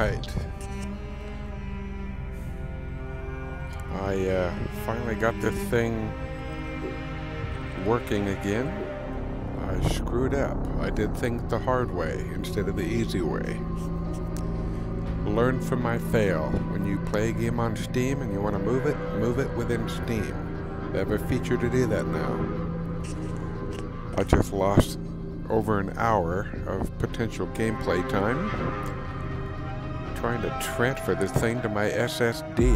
Alright. I finally got this thing working again. I screwed up. I did things the hard way instead of the easy way. Learn from my fail. When you play a game on Steam and you want to move it within Steam. They have a feature to do that now. I just lost over an hour of potential gameplay time trying to transfer this thing to my SSD.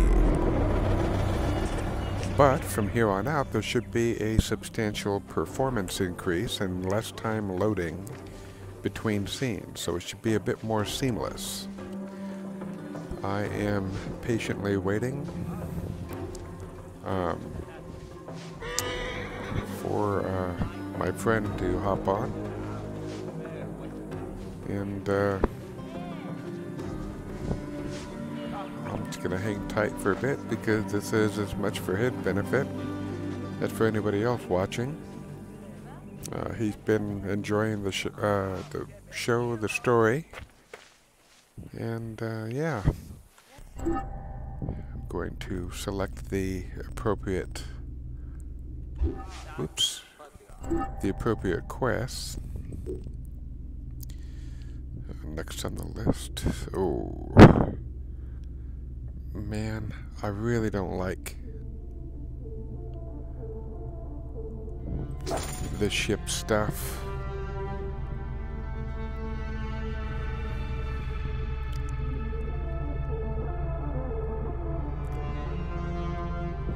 But from here on out, there should be a substantial performance increase and less time loading between scenes, so it should be a bit more seamless. I am patiently waiting for my friend to hop on, and I'm just gonna hang tight for a bit because this is as much for his benefit as for anybody else watching. He's been enjoying the show, the story, and yeah. I'm going to select the appropriate, quests. Next on the list. Oh, man, I really don't like the ship stuff.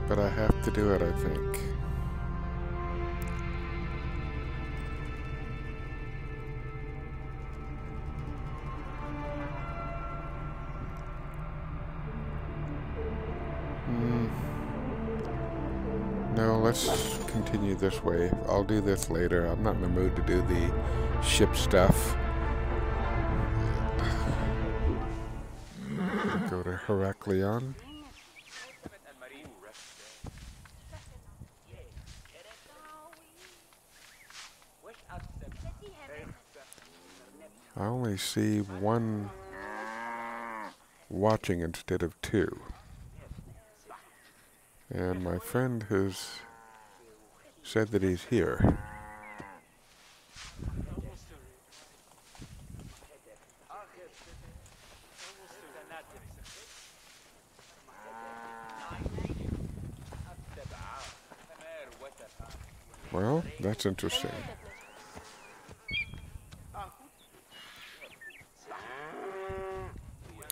But I have to do it, I think. No, let's continue this way. I'll do this later. I'm not in the mood to do the ship stuff. Go to Heraklion. I only see one watching instead of two. And my friend has said that he's here. Well, that's interesting.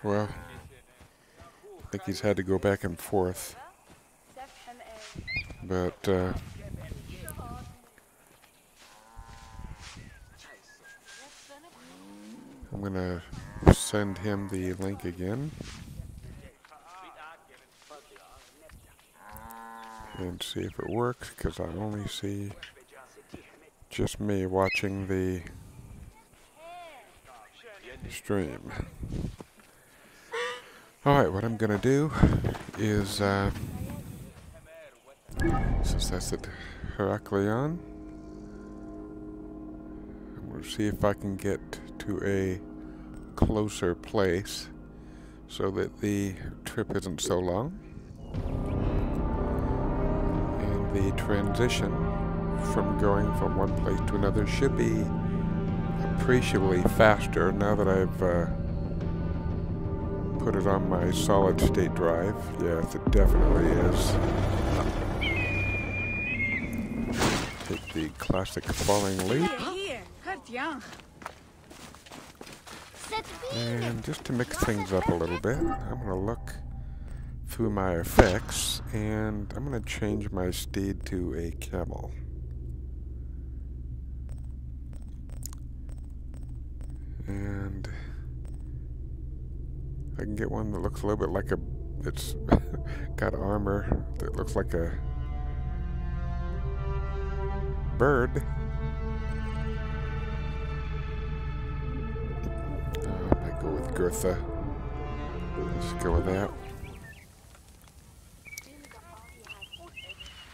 Well, I think he's had to go back and forth, but I'm gonna send him the link again and see if it works, because I only see just me watching the stream. Alright, what I'm gonna do is, since that's at Heraklion, I'm gonna see if I can get to a closer place so that the trip isn't so long. And the transition from going from one place to another should be appreciably faster now that I've put it on my solid state drive. Yes, it definitely is. Take the classic falling leap. And just to mix things up a little bit, I'm going to look through my effects, and I'm going to change my steed to a camel. And I can get one that looks a little bit like it's got armor that looks like a bird. I might go with Gertha. Let's go with that.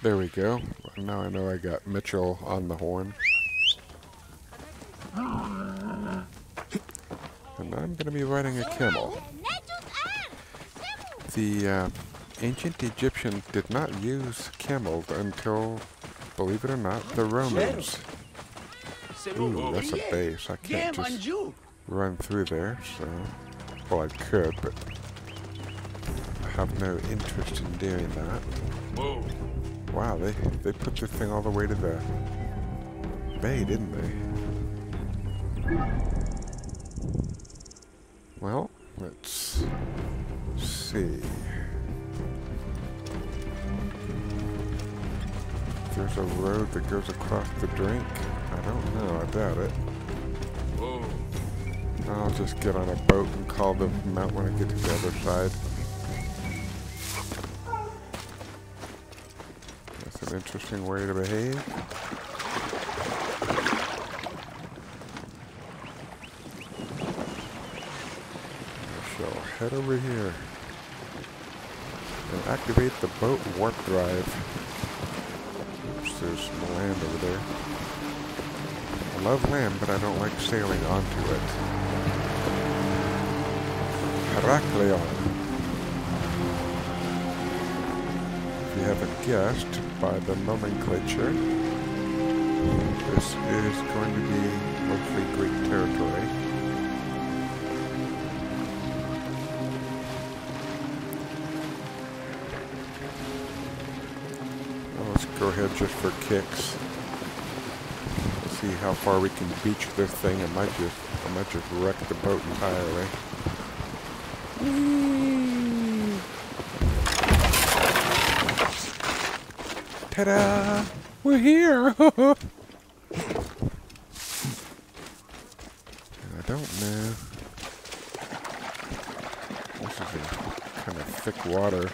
There we go. Now I know I got Mitchell on the horn. And I'm going to be riding a camel. The ancient Egyptians did not use camels until, believe it or not, the Romans. Ooh, that's a base. I can't just run through there, so... Well, I could, but I have no interest in doing that. Wow, they put this thing all the way to the bay, didn't they? Well, let's see. There's a road that goes across the drink. I don't know, I doubt it. I'll just get on a boat and call the mount when I get to the other side. That's an interesting way to behave. I shall head over here and activate the boat warp drive. Oops, there's some land over there. I love land, but I don't like sailing onto it. Heraklion. If you haven't guessed by the nomenclature, this is going to be mostly Greek territory. Well, let's go ahead just for kicks. Let's see how far we can beach this thing. I might just wreck the boat entirely. Ta-da! We're here! I don't know. This is a kind of thick water.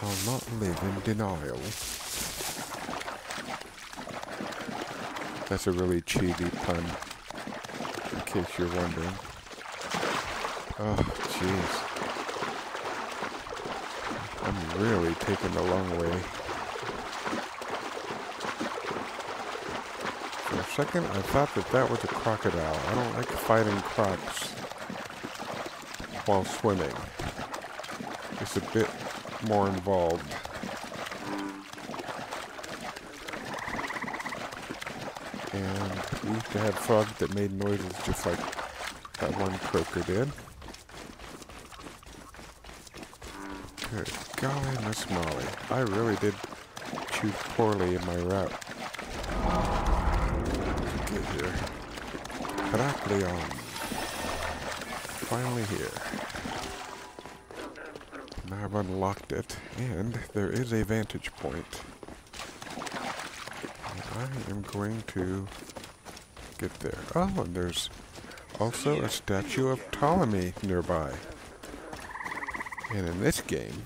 I'll not live in denial. That's a really cheesy pun. In case you're wondering. Oh, jeez. I'm really taking the long way. For a second, I thought that was a crocodile. I don't like fighting crocs while swimming. It's a bit more involved. And we used to have frogs that made noises just like that one croaker did. Good golly, Miss Molly. I really did choose poorly in my route to get here. Heraklion. Finally here. Now I've unlocked it, and there is a vantage point. I am going to get there. Oh, and there's also a statue of Ptolemy nearby. And in this game,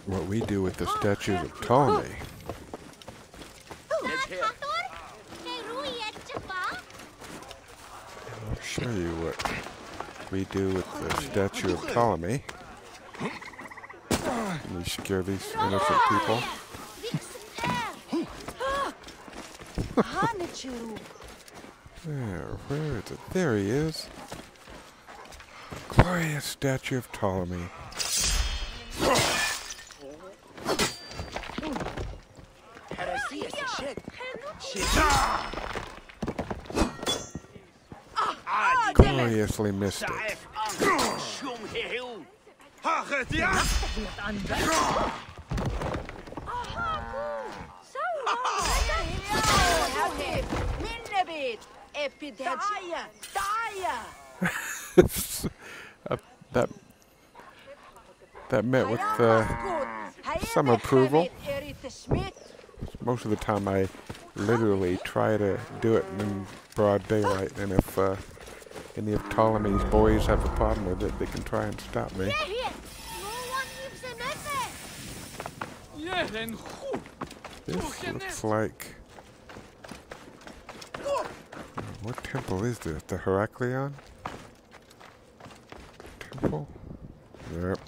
what we do with the statues of Ptolemy... I'll show you what we do with the statue of Ptolemy. Can you scare these innocent people? There, where is it? There he is. Glorious statue of Ptolemy. Gloriously missed it. That met with some approval. Most of the time I literally try to do it in broad daylight, and if any of Ptolemy's boys have a problem with it, they can try and stop me. This looks like... What temple is this? The Heraklion? Temple? Yep.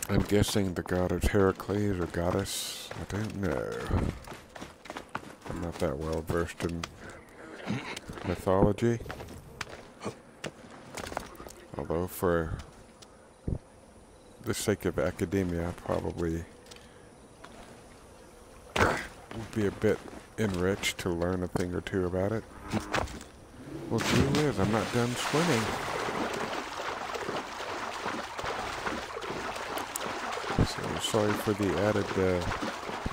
I'm guessing the god is Heracles or goddess. I don't know. I'm not that well versed in mythology. Although for the sake of academia, I probably would be a bit enriched to learn a thing or two about it. Well, gee whiz, I'm not done swimming. So I'm sorry for the added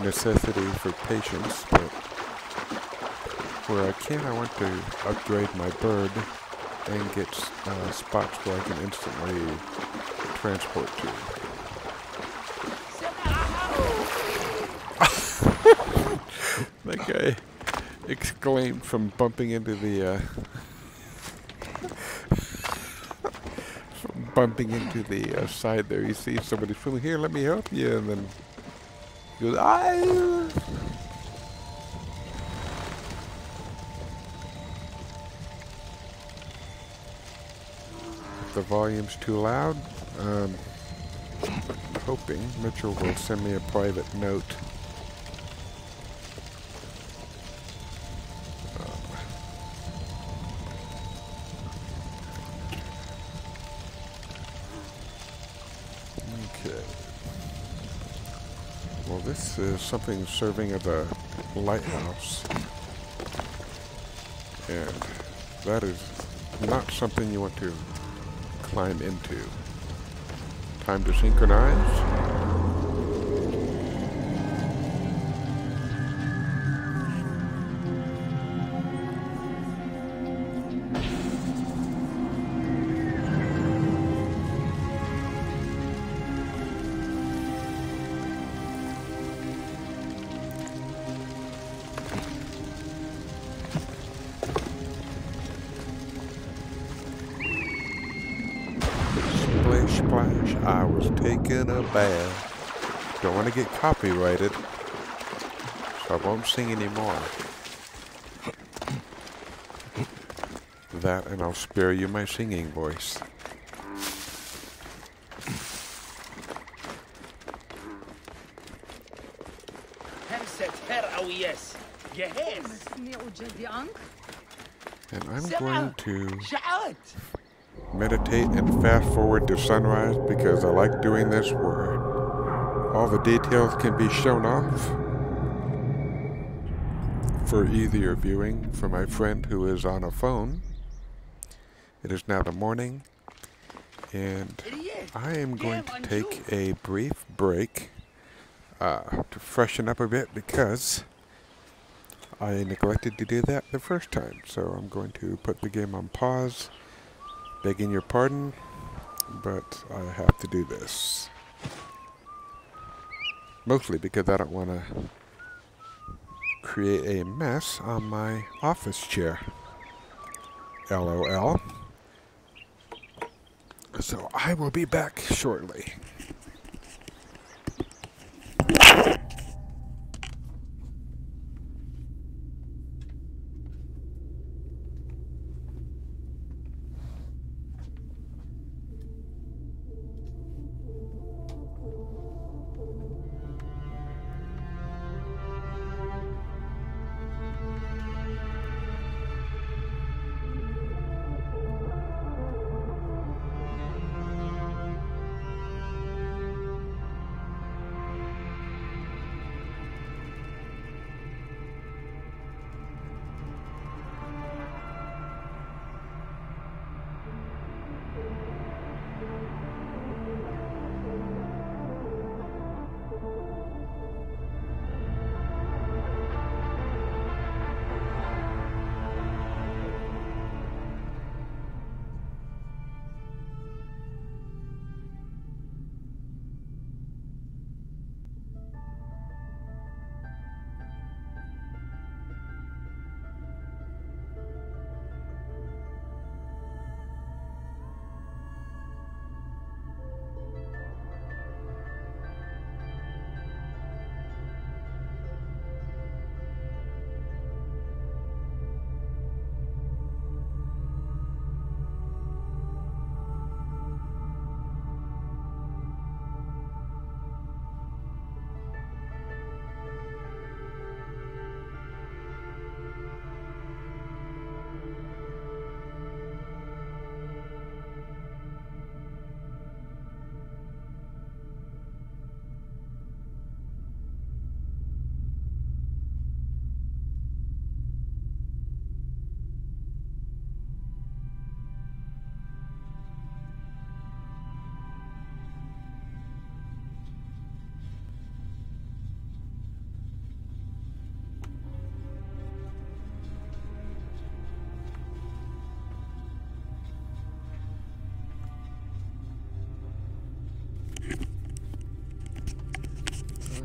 necessity for patience, but where I can, I want to upgrade my bird and get spots where I can instantly transport to. That guy exclaimed from bumping into the side there. He sees somebody swimming. Here, let me help you, and then he goes, "Ah!" If the volume's too loud, I'm hoping Mitchell will send me a private note. Okay. Well, this is something serving as a lighthouse, and that is not something you want to climb into. Time to synchronize. Splish splash, I was taking a bath. Don't want to get copyrighted, so I won't sing anymore. That, and I'll spare you my singing voice. And I'm going to meditate and fast forward to sunrise because I like doing this where all the details can be shown off for easier viewing for my friend who is on a phone. It is now the morning, and I am going to take a brief break to freshen up a bit because I neglected to do that the first time. So I'm going to put the game on pause, begging your pardon, but I have to do this. Mostly because I don't want to create a mess on my office chair. LOL. So I will be back shortly.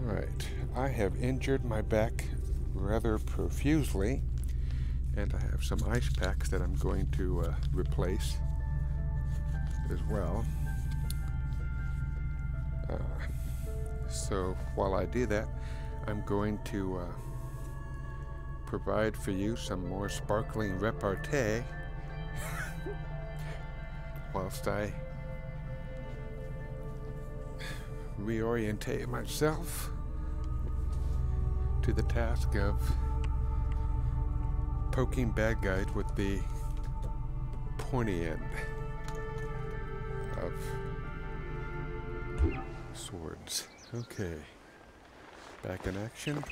Alright, I have injured my back rather profusely, and I have some ice packs that I'm going to replace as well. So while I do that, I'm going to provide for you some more sparkling repartee whilst I reorientate myself to the task of poking bad guys with the pointy end of swords. Okay, back in action.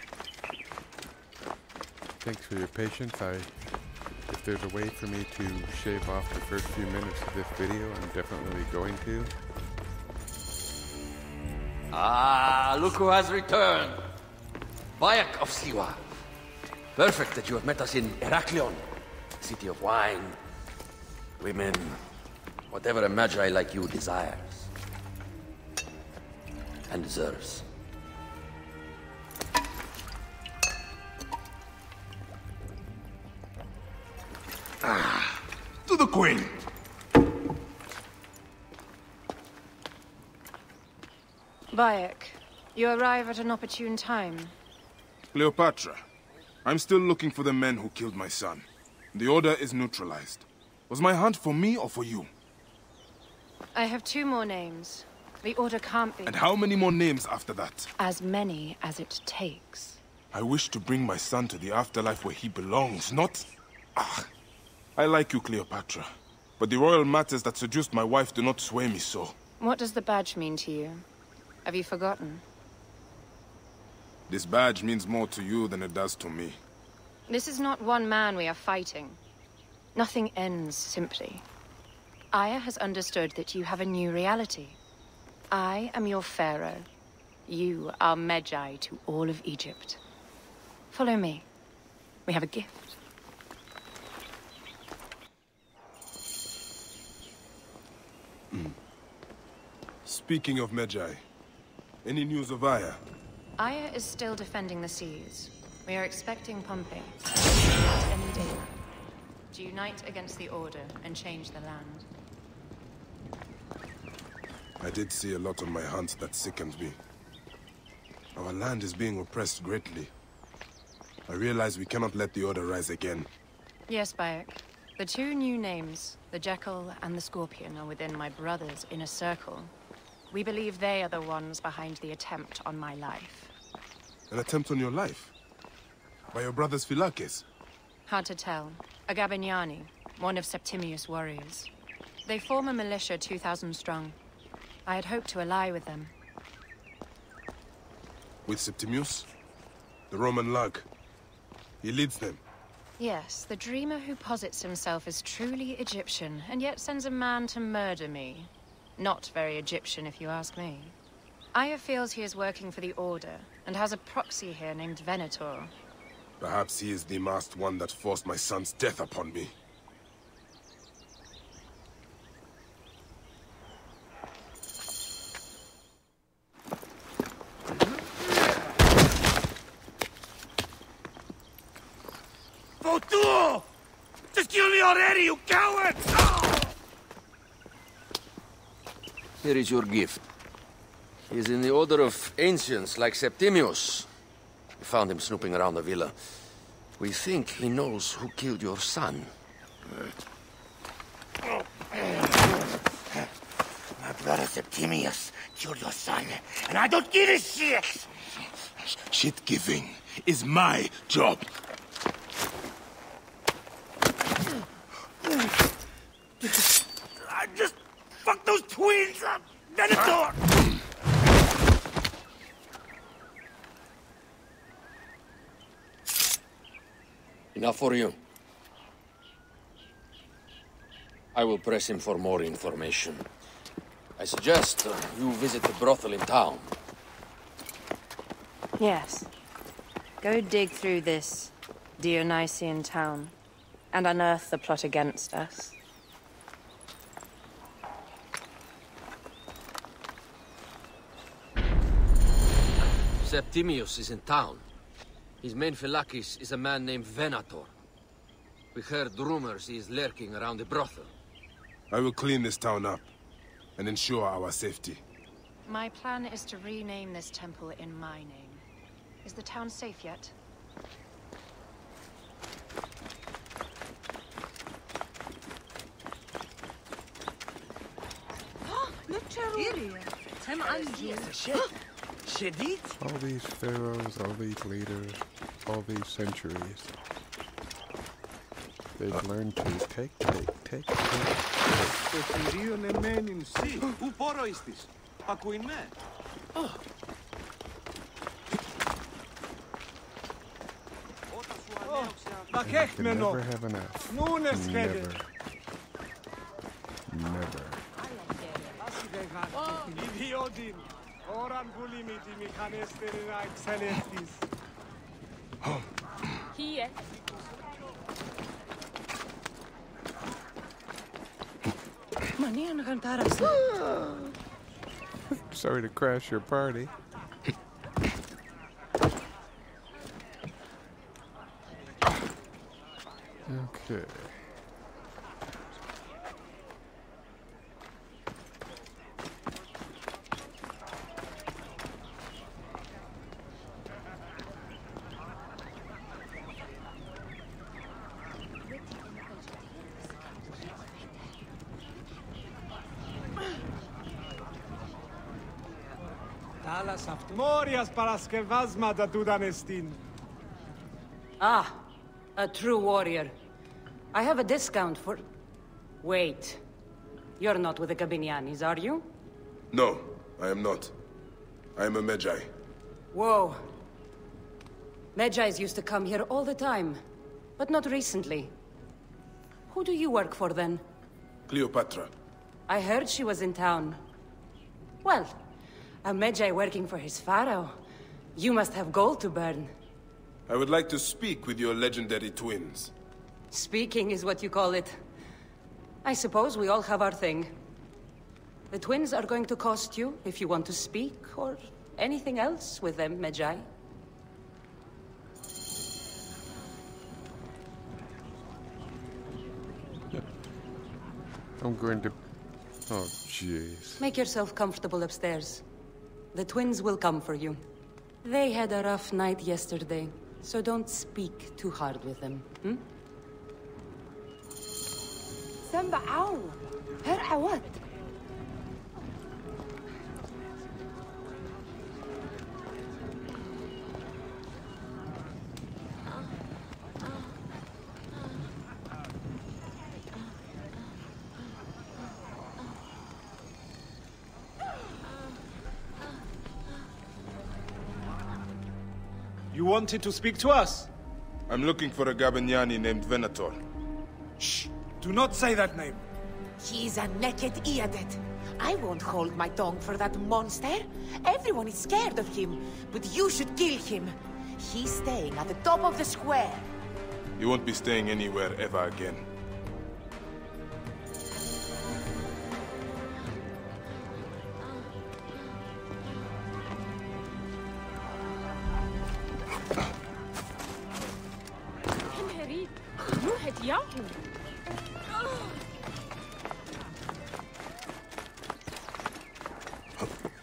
Thanks for your patience. If there's a way for me to shave off the first few minutes of this video, I'm definitely going to. Ah, look who has returned. Bayek of Siwa. Perfect that you have met us in Heraklion, city of wine, women, whatever a magi like you desires and deserves. To the Queen! Bayek, you arrive at an opportune time. Cleopatra, I'm still looking for the men who killed my son. The order is neutralized. Was my hunt for me or for you? I have 2 more names. The order can't be... And how many more names after that? As many as it takes. I wish to bring my son to the afterlife where he belongs, not... Ah, I like you, Cleopatra. But the royal matters that seduced my wife do not sway me so. What does the badge mean to you? Have you forgotten? This badge means more to you than it does to me. This is not one man we are fighting. Nothing ends simply. Aya has understood that you have a new reality. I am your pharaoh. You are Magi to all of Egypt. Follow me. We have a gift. Speaking of Magi, any news of Aya? Aya is still defending the seas. We are expecting Pompey at any day now to unite against the Order and change the land. I did see a lot on my hunt that sickened me. Our land is being oppressed greatly. I realize we cannot let the Order rise again. Yes, Bayek. The 2 new names, the Jekyll and the Scorpion, are within my brother's inner circle. We believe they are the ones behind the attempt on my life. An attempt on your life? By your brother's Philakes? Hard to tell. A Gabignani, one of Septimius' warriors. They form a militia 2,000 strong. I had hoped to ally with them. With Septimius? The Roman lug? He leads them? Yes, the dreamer who posits himself as truly Egyptian, and yet sends a man to murder me. Not very Egyptian, if you ask me. Aya feels he is working for the Order, and has a proxy here named Venator. Perhaps he is the masked one that forced my son's death upon me. Fotuo! Just kill me already, you coward! Here is your gift. He is in the order of ancients like Septimius. We found him snooping around the villa. We think he knows who killed your son. My brother Septimius killed your son, and I don't give a shit! Shit-giving is my job. I just fucked those twins up! Venator! Enough for you. I will press him for more information. I suggest you visit the brothel in town. Yes. Go dig through this Dionysian town, and unearth the plot against us. Septimius is in town. His main phylakis is a man named Venator. We heard rumors he is lurking around the brothel. I will clean this town up and ensure our safety. My plan is to rename this temple in my name. Is the town safe yet? All these pharaohs, all these leaders, all these centuries. They've learned to take. Το θηρίον εμένην σύ. Ου πόρο istης. Ακούειν με. You can never have enough. Never. Never. Ιδιότην. Ώραν βουλήμι τη μηχανέστερη να εξελεύθεις. Here. Manian Gantaras. Sorry to crash your party. Okay. Morias Paraskevasmata Dudanestin. Ah, a true warrior. I have a discount for... Wait. You're not with the Gabinianis, are you? No, I am not. I am a Magi. Whoa. Magi's used to come here all the time, but not recently. Who do you work for, then? Cleopatra. I heard she was in town. Well, a Magi working for his pharaoh. You must have gold to burn. I would like to speak with your legendary twins. Speaking is what you call it. I suppose we all have our thing. The twins are going to cost you if you want to speak, or anything else with them, Magi. I'm going to... Oh, jeez. Make yourself comfortable upstairs. The twins will come for you. They had a rough night yesterday, so don't speak too hard with them, hmm? Samba ow. Her awat. You wanted to speak to us? I'm looking for a Gabiniani named Venator. Shh! Do not say that name. He's a naked idiot. I won't hold my tongue for that monster. Everyone is scared of him, but you should kill him. He's staying at the top of the square. You won't be staying anywhere ever again.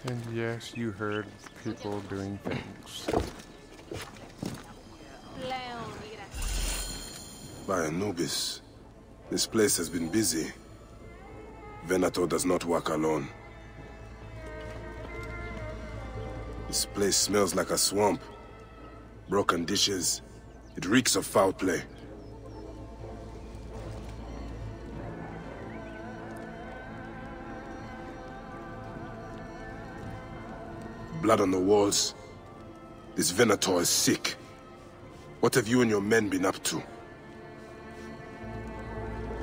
And yes, you heard people doing things. By Anubis, this place has been busy. Venator does not work alone. This place smells like a swamp. Broken dishes. It reeks of foul play. Blood on the walls. This Venator is sick. What have you and your men been up to?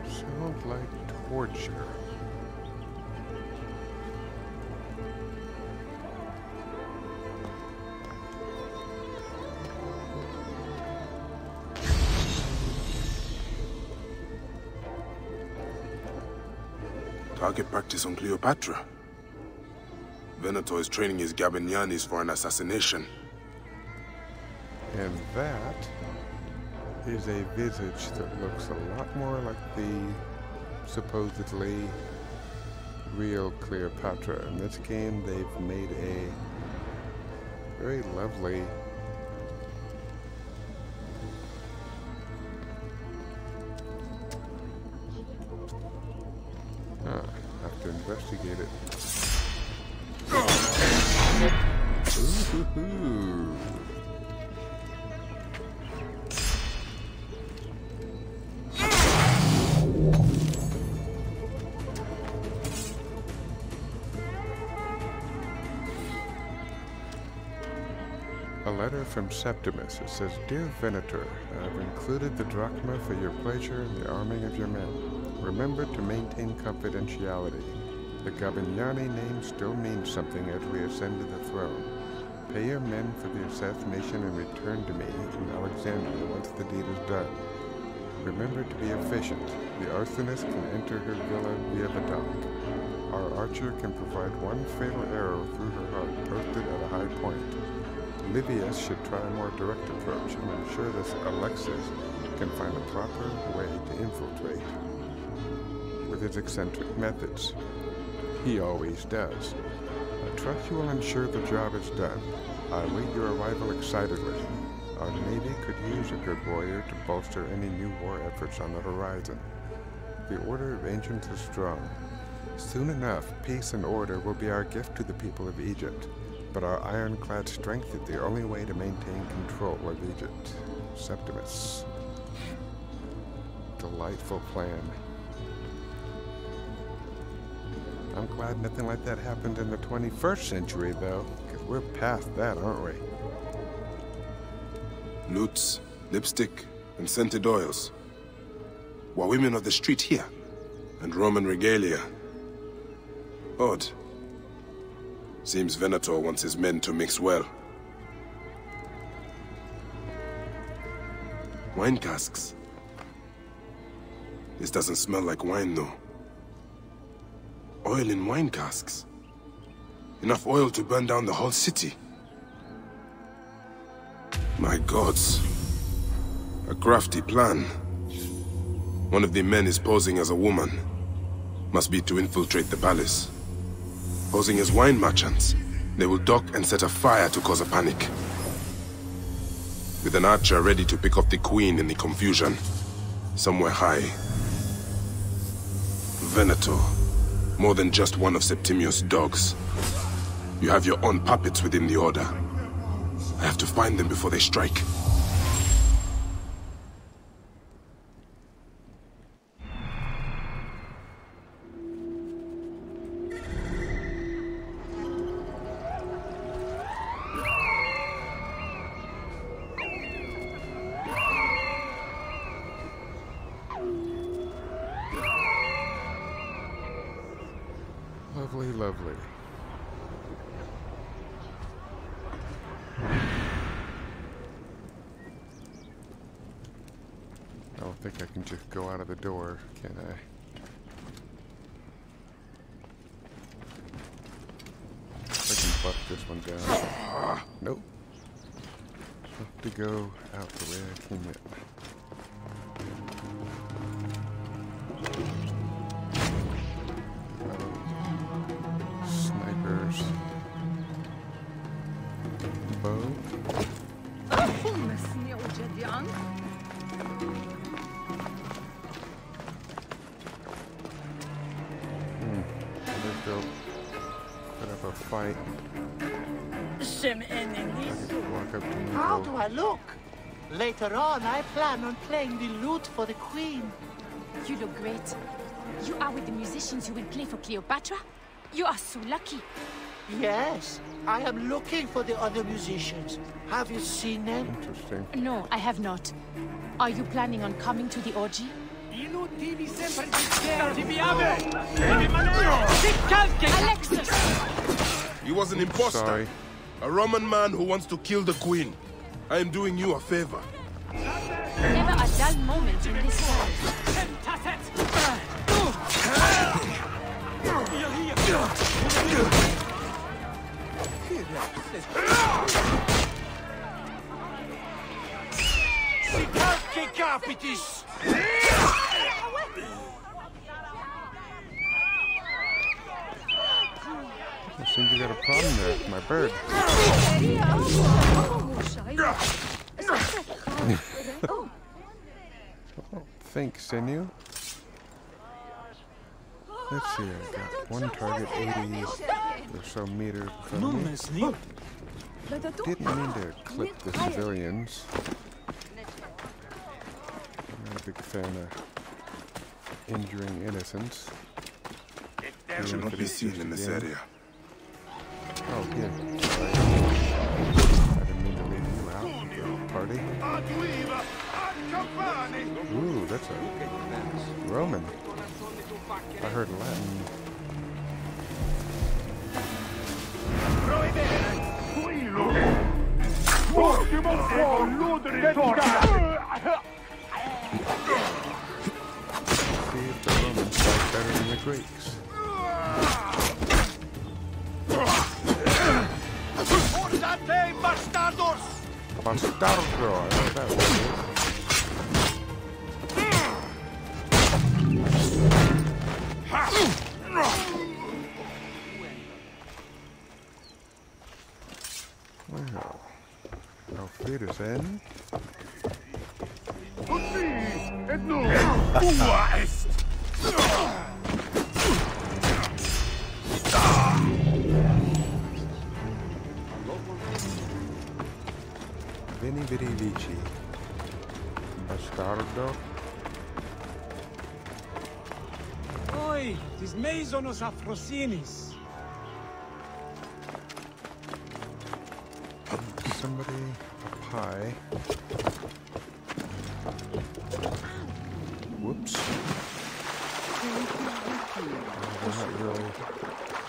Sounds like torture. Target practice on Cleopatra. Venator is training his Gabinianis for an assassination. And that is a visage that looks a lot more like the supposedly real Cleopatra. In this game, they've made a very lovely have to investigate it. Ooh-hoo-hoo. A letter from Septimus. It says, Dear Venator, I have included the drachma for your pleasure in the arming of your men. Remember to maintain confidentiality. The Gavignani name still means something as we ascend to the throne. Pay your men for the assassination and return to me in Alexandria once the deed is done. Remember to be efficient. The arsonist can enter her villa via the dock. Our archer can provide one fatal arrow through her heart, posted at a high point. Livius should try a more direct approach, and I'm sure this Alexis can find a proper way to infiltrate with his eccentric methods. He always does. I trust you will ensure the job is done. I await your arrival excitedly. Our Navy could use a good warrior to bolster any new war efforts on the horizon. The Order of Ancients is strong. Soon enough, peace and order will be our gift to the people of Egypt. But our ironclad strength is the only way to maintain control of Egypt. Septimus. Delightful plan. I'm glad nothing like that happened in the 21st century, though, because we're past that, aren't we? Lutes, lipstick, and scented oils. While women of the street here, and Roman regalia. Odd. Seems Venator wants his men to mix well. Wine casks. This doesn't smell like wine, though. Oil in wine casks. Enough oil to burn down the whole city. My gods. A crafty plan. One of the men is posing as a woman. Must be to infiltrate the palace. Posing as wine merchants, they will dock and set a fire to cause a panic. With an archer ready to pick off the queen in the confusion, somewhere high. Venator, more than just one of Septimius' dogs. You have your own puppets within the Order. I have to find them before they strike. Lovely, lovely. I don't think I can just go out of the door, can I? I can butt this one down. Nope. Have to go out the way I came in. Fight. How do I look? Later on, I plan on playing the lute for the queen. You look great. You are with the musicians who will play for Cleopatra? You are so lucky. Yes, I am looking for the other musicians. Have you seen them? Interesting. No, I have not. Are you planning on coming to the orgy? Alexis! He was an imposter. Sorry. A Roman man who wants to kill the queen. I am doing you a favor. Never a dull moment in this world. Back off it is! I think you got a problem there with my bird. Think, Sinew. Let's see, I got one target 80 or so meters from me. Didn't mean to clip the civilians. I'm not a big fan of injuring innocents. I should not be seen in this area. Oh, yeah. I didn't mean to leave you out of the party. Ooh, that's a Roman. I heard Latin. See if the Romans fight better than the Greeks. Bastardo, I know that one. Well, auf Wiedersehen. Veni vidi vici. Bastardo. Oi, tis meisonos Afrosinis. Somebody a pie. Whoops. They're not really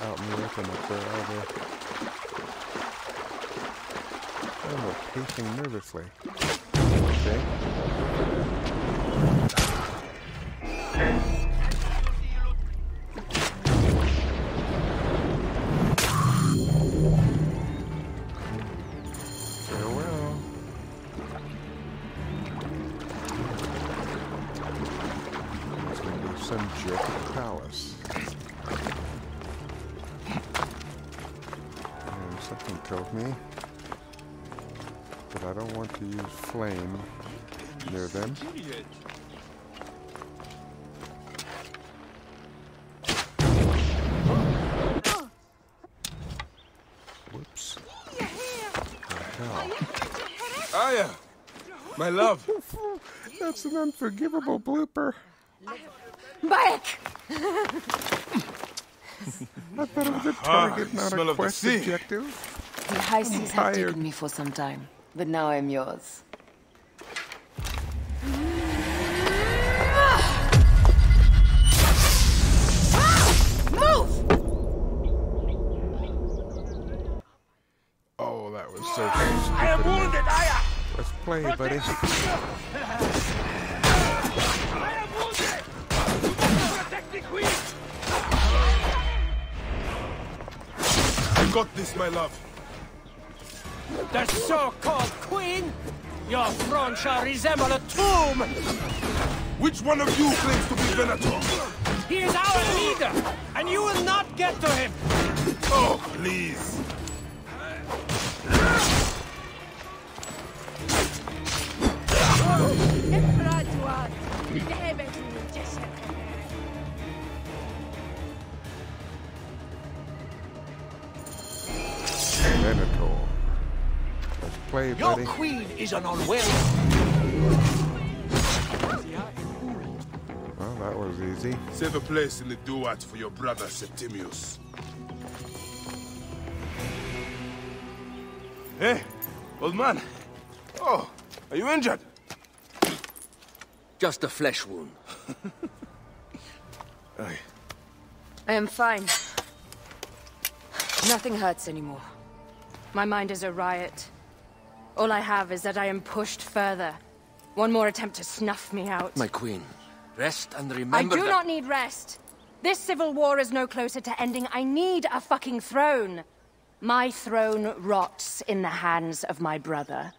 out in the open up there, are they? Oh, they're pacing nervously. Okay. Farewell. There's going to be some jerk at the palace. And something told me that I don't want to use flame near them. Whoops. Aya! My love! That's an unforgivable blooper. Back! I thought it was a target, not smell a of the quest sea. objective. The high seas have tired. taken me for some time, but now I'm yours. Oh, that was so stupid. I am wounded, Aya! Let's play, buddy. I am wounded! Protect the queen! I got this, my love. The so-called queen? Your throne shall resemble a tomb! Which one of you claims to be Venator? He is our leader, and you will not get to him! Oh, please. Venator. Let's play, Your buddy. queen is an unwell. Well, that was easy. Save a place in the duat for your brother Septimius. Hey, old man. Oh, are you injured? Just a flesh wound. Aye. I am fine. Nothing hurts anymore. My mind is a riot. All I have is that I am pushed further. One more attempt to snuff me out. My queen, rest and I remember do that... not need rest. This civil war is no closer to ending. I need a fucking throne. My throne rots in the hands of my brother.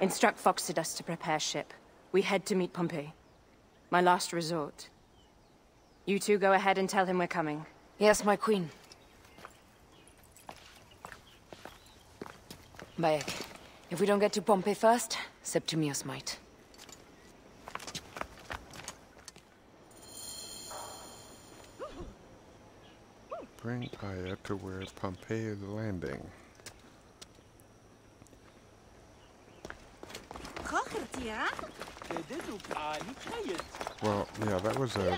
Instruct Phoxidas to prepare ship. We head to meet Pompey. My last resort. You two go ahead and tell him we're coming. Yes, my queen. Bayek, if we don't get to Pompey first, Septimius might. Bring Aya to where Pompey is landing. Well, yeah, that was a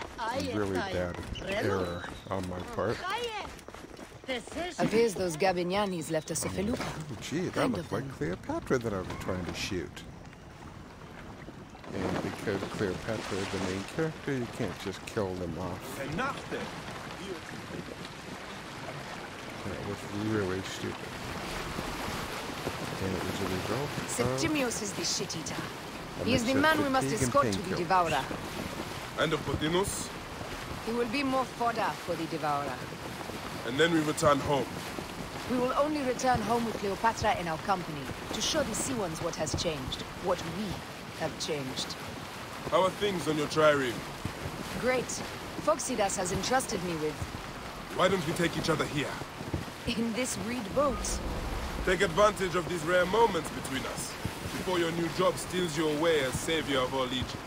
really bad error on my part. Appears those Gabinianis left us a felucca. Oh, gee, that looked like Cleopatra that I was trying to shoot. And because Cleopatra is the main character, you can't just kill them off. That was really stupid. And it was a result of... Septimius is the shit-eater. He is the man we must escort to the Devourer. And of Potinos? He will be more fodder for the Devourer. And then we return home. We will only return home with Cleopatra in our company, to show the Sea Ones what has changed, what we have changed. How are things on your trireme? Great. Phoxidas has entrusted me with... Why don't we take each other here? In this reed boat. Take advantage of these rare moments between us, before your new job steals you away as savior of all Egypt.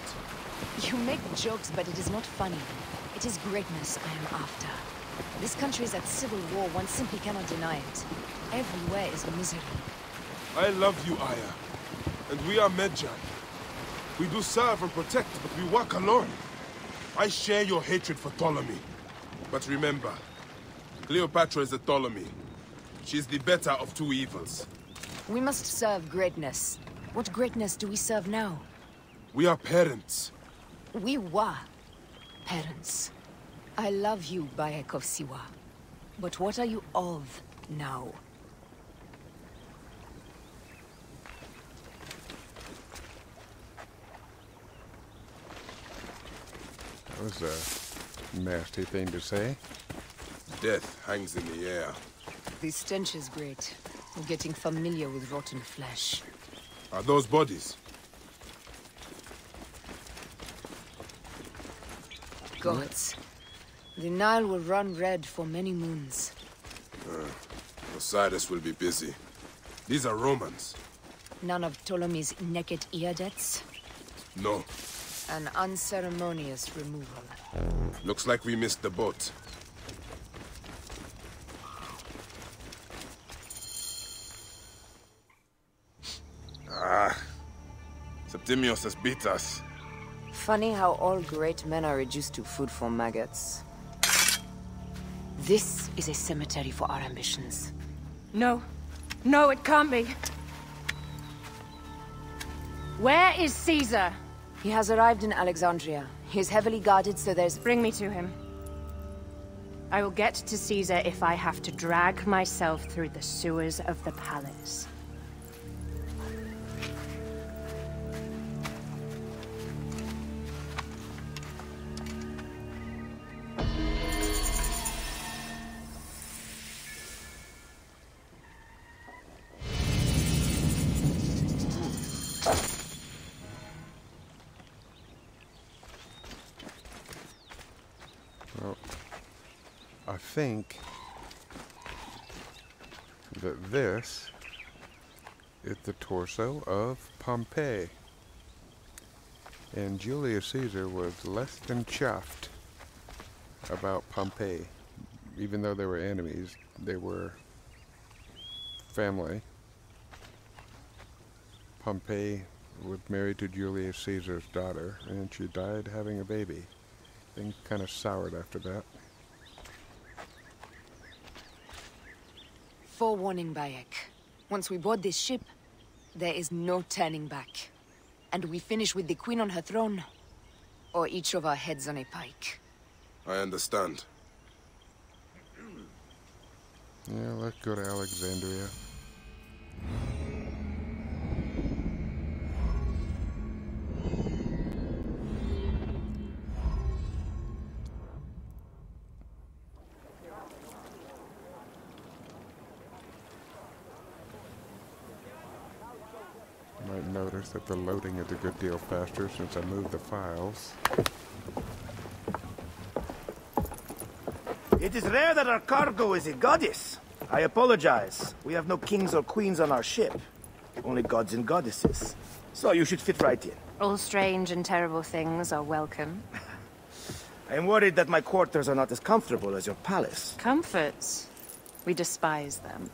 You make jokes, but it is not funny. It is greatness I am after. This country is at civil war, one simply cannot deny it. Everywhere is misery. I love you, Aya. And we are Medjay. We do serve and protect, but we work alone. I share your hatred for Ptolemy. But remember, Cleopatra is a Ptolemy. She is the better of two evils. We must serve greatness. What greatness do we serve now? We are parents. We were parents. I love you, Bayek of Siwa. But what are you of now? That was a nasty thing to say. Death hangs in the air. The stench is great. I'm getting familiar with rotten flesh. Are those bodies? Gods. The Nile will run red for many moons. Osiris will be busy. These are Romans. None of Ptolemy's naked eardets? No. An unceremonious removal. Looks like we missed the boat. Septimius has beat us. Funny how all great men are reduced to food for maggots. This is a cemetery for our ambitions. No. No, it can't be. Where is Caesar? He has arrived in Alexandria. He is heavily guarded, so there's... Bring me to him. I will get to Caesar if I have to drag myself through the sewers of the palace. Well, I think that this is the torso of Pompey. And Julius Caesar was less than chuffed about Pompey. Even though they were enemies, they were family. Pompey was married to Julius Caesar's daughter, and she died having a baby. Things kind of soured after that. Forewarning, Bayek. Once we board this ship, there is no turning back. And we finish with the queen on her throne, or each of our heads on a pike. I understand. Yeah, let's go to Alexandria. Might notice that the loading is a good deal faster since I moved the files. It is rare that our cargo is a goddess. I apologize. We have no kings or queens on our ship. Only gods and goddesses. So you should fit right in. All strange and terrible things are welcome. I am worried that my quarters are not as comfortable as your palace. Comforts? We despise them.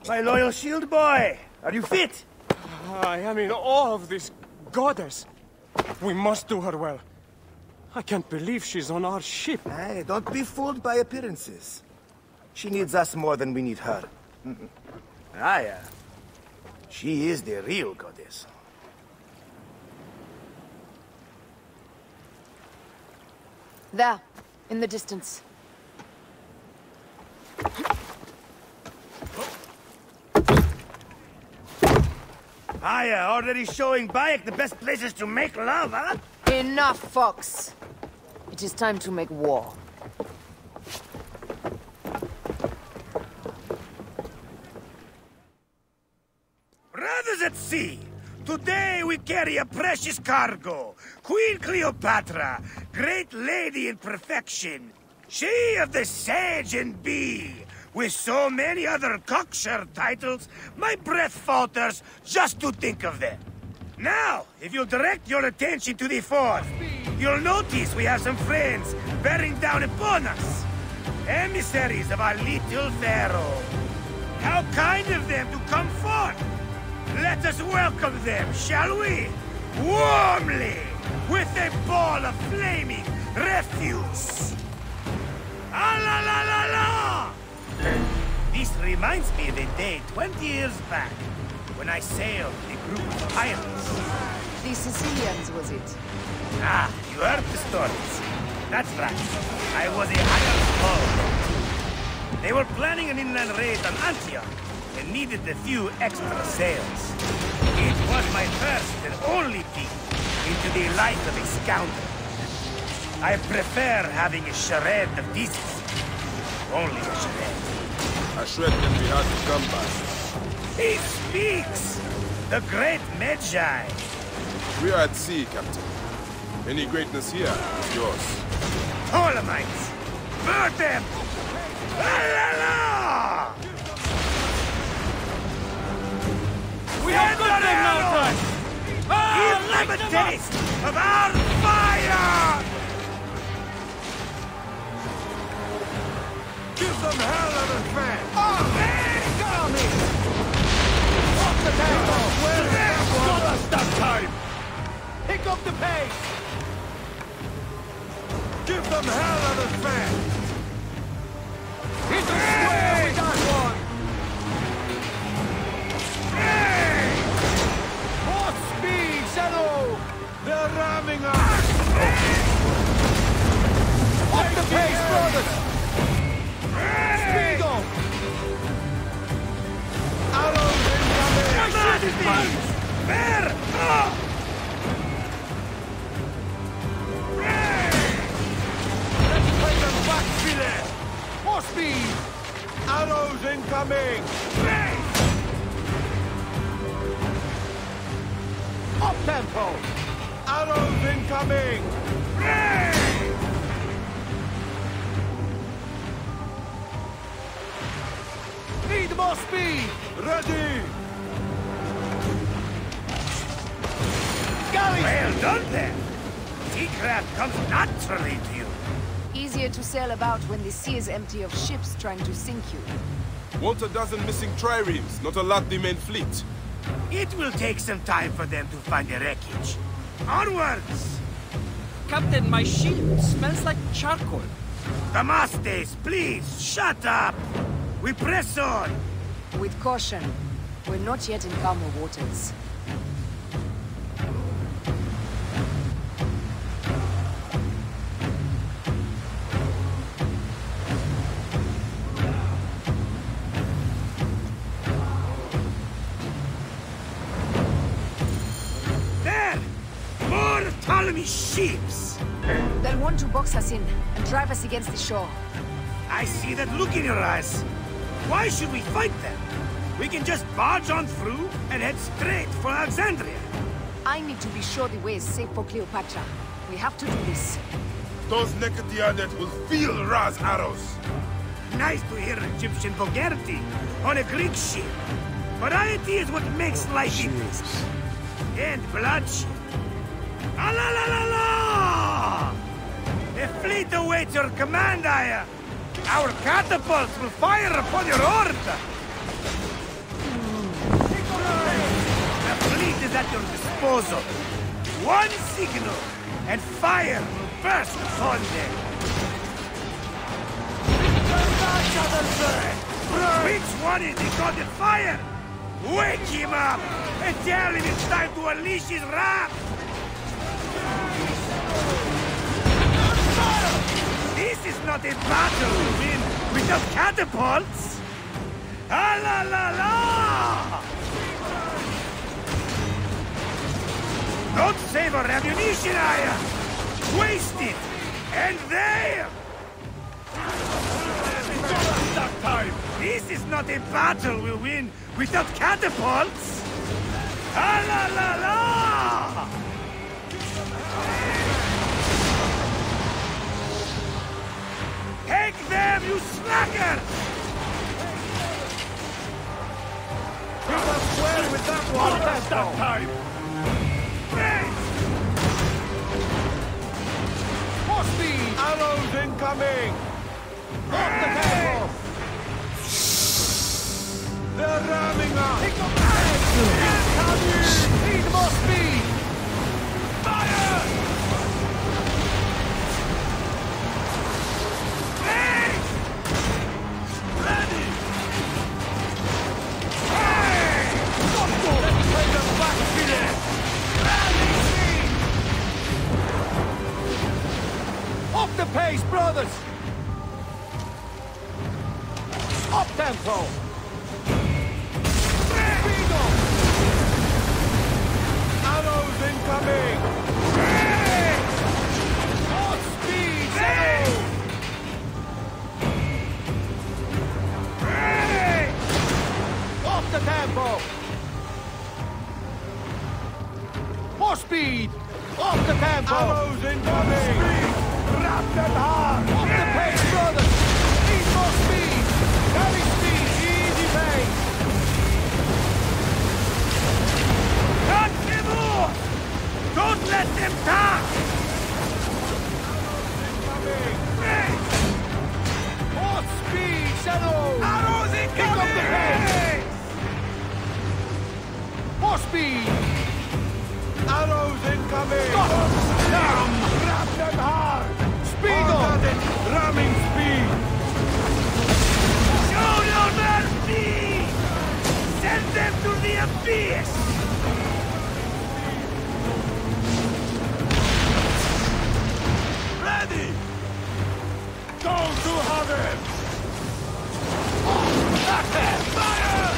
My loyal shield boy! Are you fit? I am in awe of this goddess. We must do her well. I can't believe she's on our ship. Hey, don't be fooled by appearances. She needs us more than we need her. She is the real goddess. There, in the distance. Aya, already showing Bayek the best places to make love, huh? Enough, Fox. It is time to make war. Brothers at sea, today we carry a precious cargo. Queen Cleopatra, great lady in perfection. She of the Sage and Bee. With so many other cocksure titles, my breath falters just to think of them. Now, if you'll direct your attention to the fort, you'll notice we have some friends bearing down upon us. Emissaries of our little pharaoh. How kind of them to come forth. Let us welcome them, shall we? Warmly, with a ball of flaming refuse. Ah la la la la! This reminds me of a day 20 years back, when I sailed with a group of pirates. The Sicilians, was it? Ah, you heard the stories. That's right. I was a hired boat. They were planning an inland raid on Antioch, and needed a few extra sails. It was my first and only peek into the life of a scoundrel. I prefer having a charade of decency. Only a charade. A shred can be hard to come by. He speaks! The great Magi! We are at sea, Captain. Any greatness here is yours. Ptolemies! Burn them! La la la! We have got them now, Frank! Give them a taste of our fire! Give them hell of a fan! Oh, man! Got me! Off the table! Where's that one? Got us that time! Pick up the pace! Give them hell of a fan! Hit the square with that one! Hey! More speed, Zeno! They're ramming us! Off the pace, brothers! Speedo! Arrows incoming! Bear! Let's take them back, Philip! More speed! Arrows incoming! Up tempo! Arrows incoming! Need more speed! Ready! Galley! Well done then! Seacraft comes naturally to you. Easier to sail about when the sea is empty of ships trying to sink you. Want a dozen missing triremes, not a lot the main fleet. It will take some time for them to find the wreckage. Onwards! Captain, my shield smells like charcoal. Damastes, please, shut up! We press on! With caution. We're not yet in calmer waters. There! More Ptolemy ships! They'll want to box us in and drive us against the shore. I see that look in your eyes. Why should we fight them? We can just barge on through and head straight for Alexandria. I need to be sure the way is safe for Cleopatra. We have to do this. Those naked Dianet will feel Ra's arrows. Nice to hear Egyptian vulgarity on a Greek ship. Variety is what makes life interesting. And bloodshed. Ah la la la la! A fleet awaits your command, Aya. Our catapults will fire upon your order. The fleet is at your disposal. One signal, and fire will burst upon them. Which one is the god of fire? Wake him up and tell him it's time to unleash his wrath! This is not a battle to win without catapults! Ah la la la! Don't save our ammunition, Aya! Waste it! And there! That time! This is not a battle we'll win without catapults! Ah la la la! Take them, you slackers! Keep us square with that one! That time! More speed! Arrows incoming! Off the tempo! They're ramming us! Pick up bags! Need more speed! Fire! Hey! Ready! Hey! Let's play them back to them! Up the pace, brothers! Up tempo! Arrows incoming! Hey! More speed! Hey! Hey! Off the tempo! More speed! Off the tempo! Arrows incoming! Wrap them hard! Off the pace, brothers! Need more speed! Heavy speed! Easy pace! Cut them off! Don't let them talk! Hey! More speed, Shadow! Arrows incoming! Pick up the pace! More speed! Arrows incoming! Stop! Down! Wrap them hard! Speed on! Ramming speed! Show no mercy! Send them to the abyss! Ready! Go to heaven! Attack! Fire!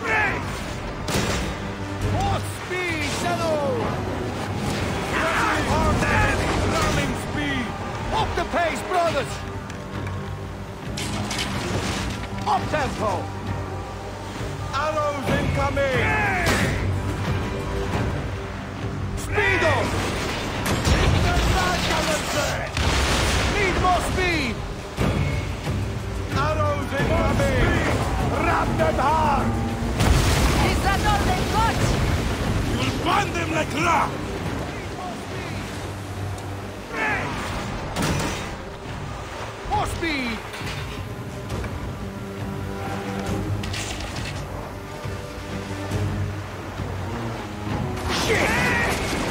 Hey! More speed, Shadow! Ramming speed! Up the pace, brothers! Up tempo! Arrows incoming! Hey! Speed up! Need more speed! Arrows incoming! Wrap them hard! Is that all they've got? You'll burn them like rock! More speed! Shit!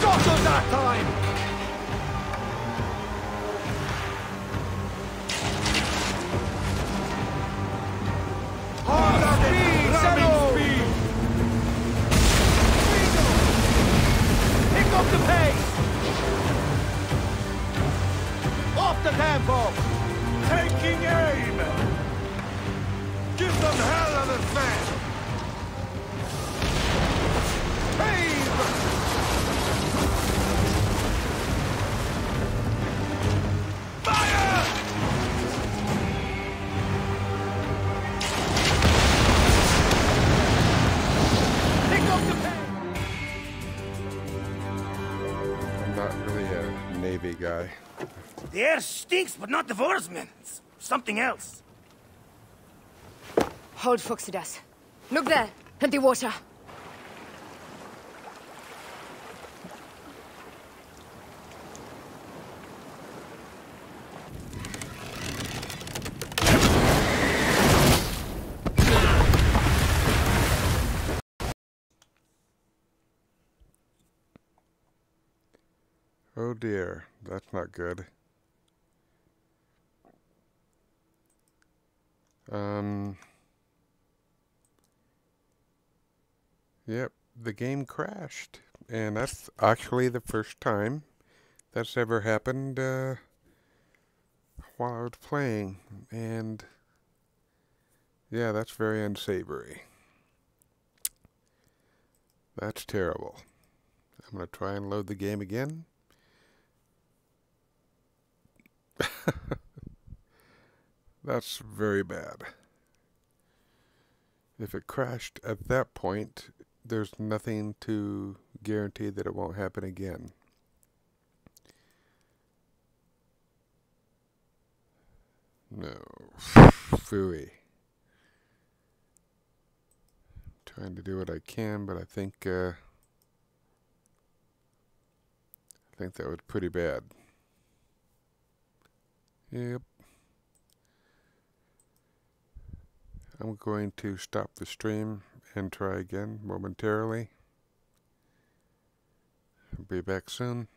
Got us that time! Hard speed, Shadow! Pick up the pace! Off the tempo! Taking aim! Give them hell of a fan! Pave! guy. The air stinks, but not the Vorsman. It's something else. Hold Fuxidas. Look there, at the water. Oh dear, that's not good. Yep, the game crashed. And that's actually the first time that's ever happened while I was playing. And yeah, that's very unsavory. That's terrible. I'm going to try and load the game again. That's very bad. If it crashed at that point, there's nothing to guarantee that it won't happen again. No. Phooey. Trying to do what I can, but I think that was pretty bad. Yep. I'm going to stop the stream and try again momentarily. Be back soon.